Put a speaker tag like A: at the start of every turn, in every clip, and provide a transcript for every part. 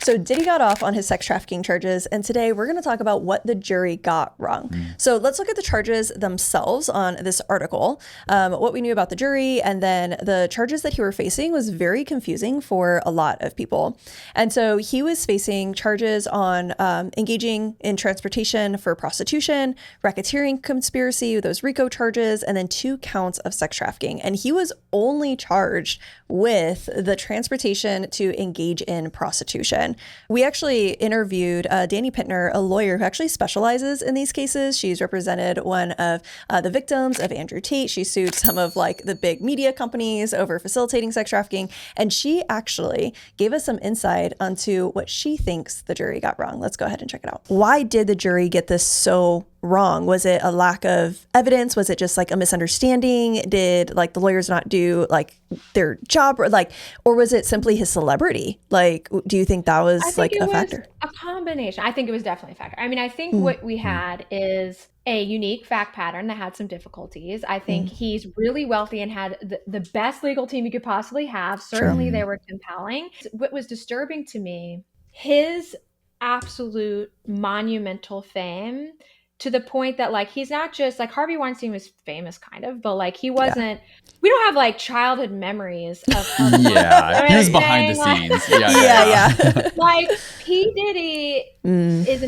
A: So Diddy got off on his sex trafficking charges, and today we're going to talk about what the jury got wrong. So let's look at the charges themselves on this article, what we knew about the jury, and then the charges that he were facing was very confusing for a lot of people. And so he was facing charges on engaging in transportation for prostitution, racketeering conspiracy, those RICO charges, and then 2 counts of sex trafficking. And he was only charged with the transportation to engage in prostitution. We actually interviewed Danny Pittner, a lawyer who actually specializes in these cases. She's represented one of the victims of Andrew Tate. She sued some of like the big media companies over facilitating sex trafficking. And she actually gave us some insight onto what she thinks the jury got wrong. Let's go ahead and check it out. Why did the jury get this so wrong? Was it a lack of evidence? Was it just like a misunderstanding? Did like the lawyers not do like their job, or was it simply his celebrity? Like, do you think that was like a factor?
B: A combination. I think it was definitely a factor. I mean, I think what we had is a unique fact pattern that had some difficulties. I think he's really wealthy and had the best legal team you could possibly have. Certainly they were compelling. What was disturbing to me, his absolute monumental fame, to the point that like he's not just like Harvey Weinstein was famous kind of, but like he wasn't, we don't have like childhood memories of
C: yeah, he was behind the scenes. Yeah.
B: Like P. Diddy is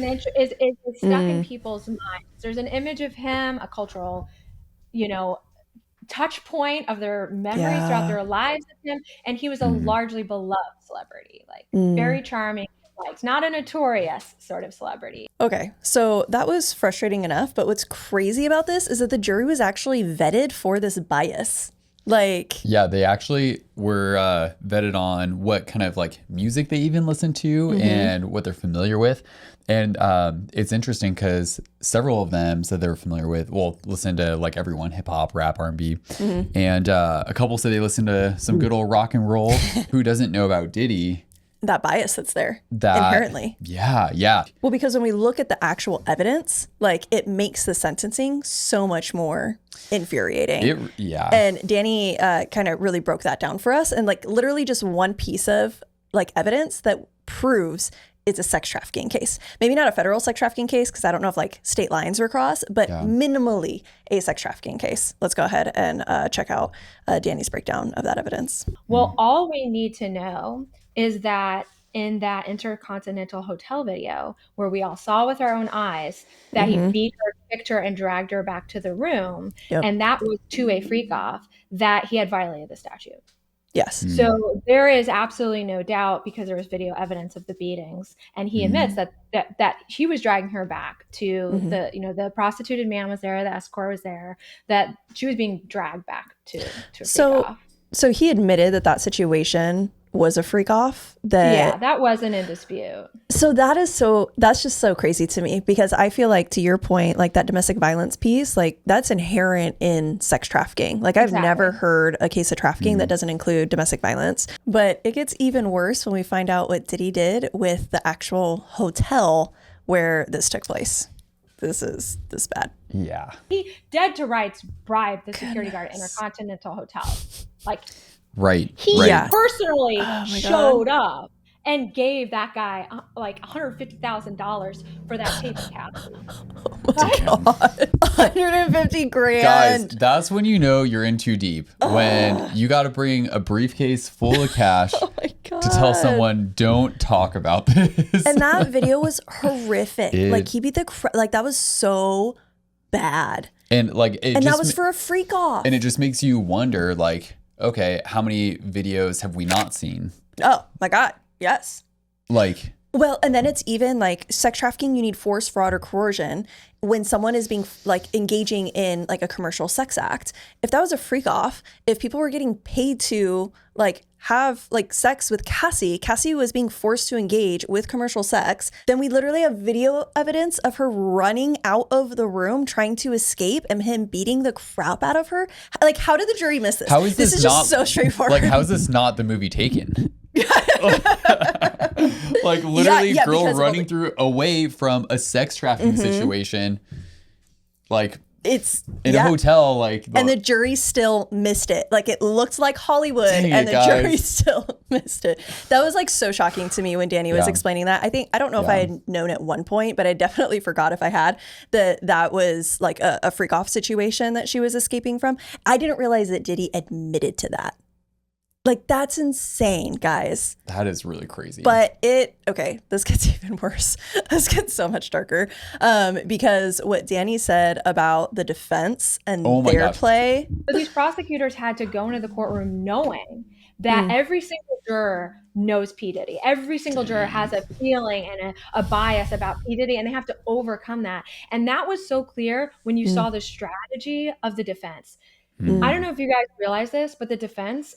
B: stuck in people's minds. There's an image of him, a cultural, touch point of their memories throughout their lives of him. And he was a largely beloved celebrity, like very charming. Like not a notorious sort of celebrity.
A: Okay, so that was frustrating enough, but what's crazy about this is that the jury was actually vetted for this bias.
C: Yeah, they actually were vetted on what kind of like music they even listen to and what they're familiar with. And it's interesting because several of them said they were familiar with, listen to like everyone, hip hop, rap, R&B. And a couple said they listened to some good old rock and roll. Who doesn't know about Diddy?
A: That bias that's there inherently.
C: Yeah.
A: Well, because when we look at the actual evidence, like it makes the sentencing so much more infuriating. And Danny kind of really broke that down for us. And like literally just one piece of like evidence that proves it's a sex trafficking case. Maybe not a federal sex trafficking case, because I don't know if like state lines were crossed, but minimally a sex trafficking case. Let's go ahead and check out Danny's breakdown of that evidence.
B: Well, all we need to know is that in that Intercontinental Hotel video, where we all saw with our own eyes that he beat her, kicked her, and dragged her back to the room, and that was to a freak off, that he had violated the statute.
A: Yes.
B: So there is absolutely no doubt, because there was video evidence of the beatings, and he admits that he was dragging her back to the prostituted man was there, the escort was there, that she was being dragged back to a freak off.
A: So he admitted that situation was a freak off.
B: That wasn't in dispute.
A: So that's just so crazy to me, because I feel like, to your point, like that domestic violence piece, like that's inherent in sex trafficking. Like I've never heard a case of trafficking that doesn't include domestic violence. But it gets even worse when we find out what Diddy did with the actual hotel where this took place. This is this bad.
C: Yeah.
B: He dead to rights bribed the security guard at Intercontinental Hotel. Like He personally showed up and gave that guy like $150,000 for that paper cap.
A: Oh my God. 150 grand.
C: Guys, that's when you know you're in too deep. When you got to bring a briefcase full of cash to tell someone, don't talk about this.
A: And that video was horrific. Like he beat that was so bad.
C: And like,
A: that was for a freak off.
C: And it just makes you wonder, like, okay, how many videos have we not seen?
A: Oh my God. Yes.
C: Like,
A: well, and then it's even like sex trafficking, you need force, fraud, or coercion when someone is being like engaging in like a commercial sex act. If that was a freak off, if people were getting paid to like have like sex with Cassie was being forced to engage with commercial sex, then we literally have video evidence of her running out of the room trying to escape and him beating the crap out of her. Like, how did the jury miss this?
C: How is
A: this is
C: not,
A: just so straightforward.
C: Like, how is this not the movie Taken? Like literally girl running through away from a sex trafficking situation. Like
A: it's
C: in a hotel, like,
A: and the jury still missed it. Like, it looked like Hollywood, and the jury still missed it. That was like so shocking to me when Danny was explaining that. I don't know if I had known at one point, but I definitely forgot if I had that was like a freak off situation that she was escaping from. I didn't realize that Diddy admitted to that. Like, that's insane, guys.
C: That is really crazy.
A: But this gets even worse. This gets so much darker. Because what Danny said about the defense and their play.
B: But these prosecutors had to go into the courtroom knowing that every single juror knows P. Diddy. Every single juror has a feeling and a bias about P. Diddy, and they have to overcome that. And that was so clear when you saw the strategy of the defense. I don't know if you guys realize this, but the defense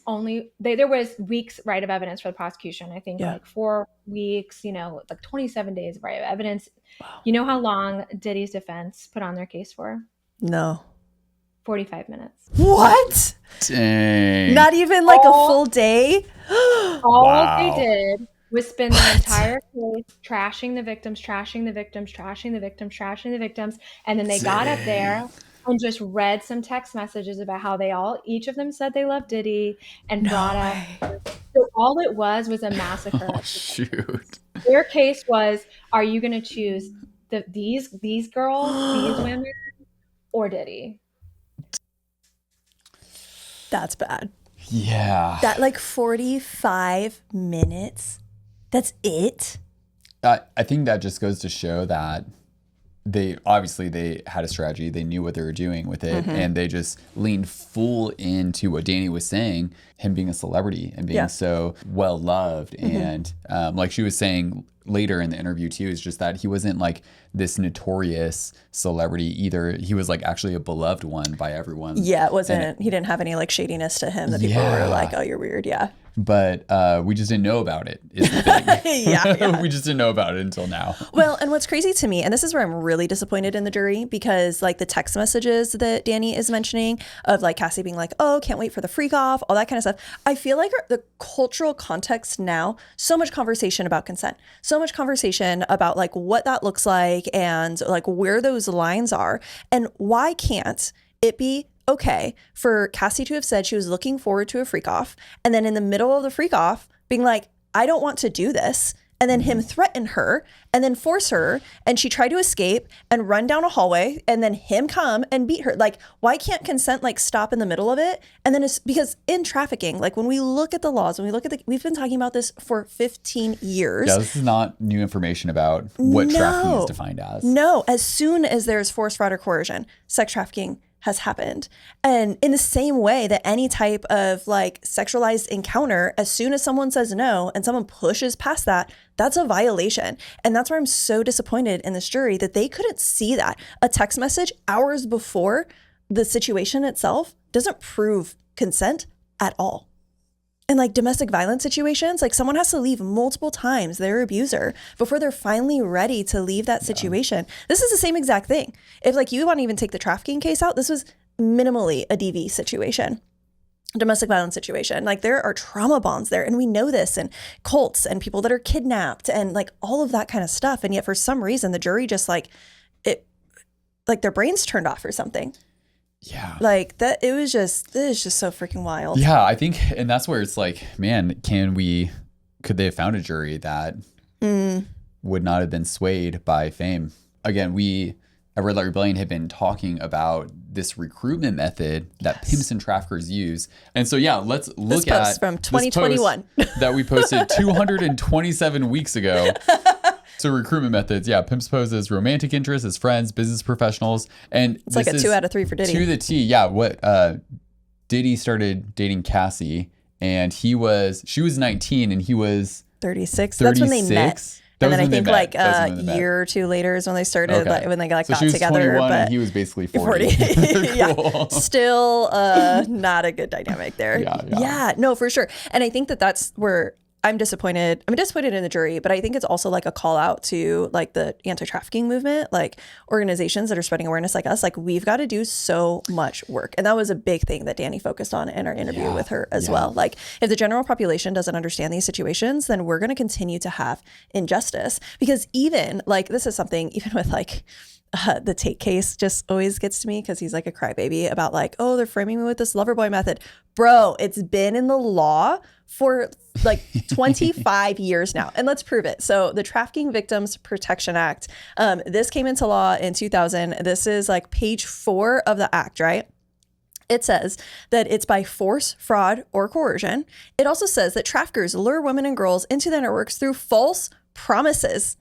B: there was weeks, right, of evidence for the prosecution. I think like 4 weeks, like 27 days of right of evidence. Wow. You know how long Diddy's defense put on their case for?
A: No.
B: 45 minutes.
A: What?
C: Dang.
A: Not even like a full day?
B: All they did was spend the entire case trashing the victims, and then they got up there and just read some text messages about how each of them said they loved Diddy and brought up. So all it was a massacre.
C: Oh, shoot.
B: Their case was, are you going to choose these girls, these women, or Diddy?
A: That's bad.
C: Yeah.
A: That like 45 minutes. That's it.
C: I think that just goes to show that they had a strategy. They knew what they were doing with it, and they just leaned full into what Danny was saying, him being a celebrity and being so well loved. And like she was saying later in the interview too, is just that he wasn't like this notorious celebrity either. He was like actually a beloved one by everyone.
A: Yeah, it wasn't. He didn't have any like shadiness to him that people were like, "Oh, you're weird." Yeah.
C: But we just didn't know about it, is the thing. We just didn't know about it until now.
A: Well, and what's crazy to me, and this is where I'm really disappointed in the jury, because like the text messages that Danny is mentioning of like Cassie being like, oh, can't wait for the freak off, all that kind of stuff. I feel like the cultural context now, so much conversation about consent, so much conversation about like what that looks like and like where those lines are. And why can't it be okay for Cassie to have said she was looking forward to a freak off, and then in the middle of the freak off being like, I don't want to do this, and then him threaten her and then force her, and she tried to escape and run down a hallway, and then him come and beat her. Like, why can't consent like stop in the middle of it? And then it's because in trafficking, like when we look at the laws, when we look at we've been talking about this for 15 years.
C: Yeah, this is not new information about what trafficking is defined as.
A: No, as soon as there's force, fraud, or coercion, sex trafficking has happened. And in the same way that any type of like sexualized encounter, as soon as someone says no and someone pushes past that, that's a violation. And that's where I'm so disappointed in this jury that they couldn't see that. A text message hours before the situation itself doesn't prove consent at all. In like domestic violence situations, like someone has to leave multiple times their abuser before they're finally ready to leave that situation. This is the same exact thing. If like you want to even take the trafficking case out, this was minimally a DV situation, domestic violence situation. Like there are trauma bonds there, and we know this, and cults and people that are kidnapped and like all of that kind of stuff. And yet for some reason, the jury just like their brains turned off or something.
C: Yeah.
A: Like that, it is just so freaking wild.
C: Yeah, I think, and that's where it's like, man, could they have found a jury that would not have been swayed by fame? Again, at Red Light Rebellion had been talking about this recruitment method that pimps and traffickers use. And so, yeah, let's look at
A: this post from 2021
C: that we posted 227 weeks ago. So recruitment methods, pimps pose as romantic interests, as friends, business professionals, and
A: it's like a 2 out of 3 for Diddy.
C: To the T, yeah. What Diddy started dating Cassie, and she was 19, and he was
A: 36. That's when they met. And then I think like a year or two later is when they started, like, when they got
C: she was
A: together.
C: 21
A: but
C: and he was basically 40.
A: Yeah, still not a good dynamic there. Yeah, no, for sure. And I think that's where I'm disappointed. I'm disappointed in the jury, but I think it's also like a call out to like the anti-trafficking movement, like organizations that are spreading awareness like us. Like we've got to do so much work. And that was a big thing that Danny focused on in our interview with her as well. Like if the general population doesn't understand these situations, then we're going to continue to have injustice, because even like this is something even with like the Tate case just always gets to me because he's like a crybaby about like, oh, they're framing me with this lover boy method. Bro, it's been in the law for like 25 years now. And let's prove it. So the Trafficking Victims Protection Act, this came into law in 2000. This is like page 4 of the act, right? It says that it's by force, fraud, or coercion. It also says that traffickers lure women and girls into their networks through false promises.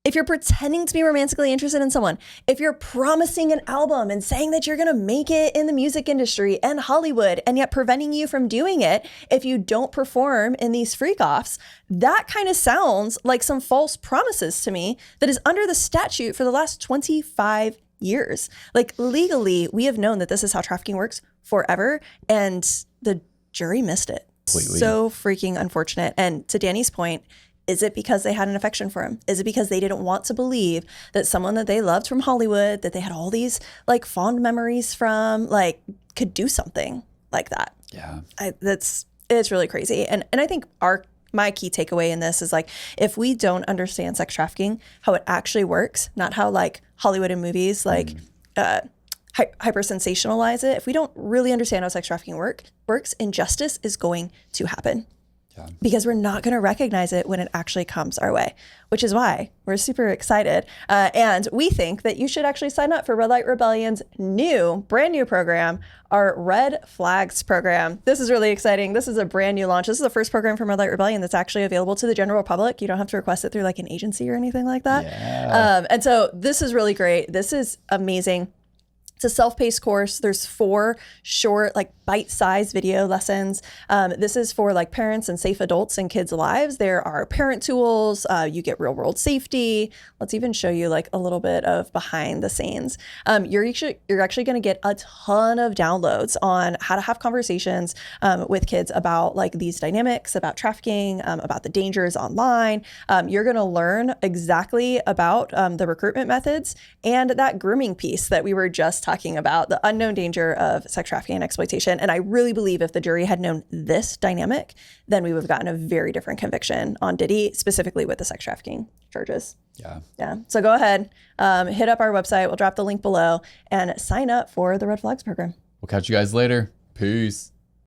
A: If you're pretending to be romantically interested in someone, if you're promising an album and saying that you're going to make it in the music industry and Hollywood, and yet preventing you from doing it if you don't perform in these freak-offs, that kind of sounds like some false promises to me that is under the statute for the last 25 years. Like legally, we have known that this is how trafficking works forever, and the jury missed it.
C: Completely.
A: So freaking unfortunate. And to Danny's point, is it because they had an affection for him? Is it because they didn't want to believe that someone that they loved from Hollywood, that they had all these like fond memories from, like could do something like that?
C: Yeah.
A: It's really crazy. And I think my key takeaway in this is like, if we don't understand sex trafficking, how it actually works, not how like Hollywood and movies like hyper sensationalize it. If we don't really understand how sex trafficking works, injustice is going to happen. Because we're not going to recognize it when it actually comes our way, which is why we're super excited. And we think that you should actually sign up for Red Light Rebellion's brand new program, our Red Flags program. This is really exciting. This is a brand new launch. This is the first program from Red Light Rebellion that's actually available to the general public. You don't have to request it through like an agency or anything like that.
C: Yeah.
A: And so this is really great. This is amazing. It's a self-paced course. There's 4 short, like bite-sized video lessons. This is for like parents and safe adults in kids' lives. There are parent tools. You get real-world safety. Let's even show you like a little bit of behind the scenes. You're actually going to get a ton of downloads on how to have conversations with kids about like these dynamics, about trafficking, about the dangers online. You're going to learn exactly about the recruitment methods and that grooming piece that we were just talking about, the unknown danger of sex trafficking and exploitation. And I really believe if the jury had known this dynamic, then we would have gotten a very different conviction on Diddy, specifically with the sex trafficking charges. Yeah. So go ahead, hit up our website. We'll drop the link below and sign up for the Red Flags program.
C: We'll catch you guys later. Peace.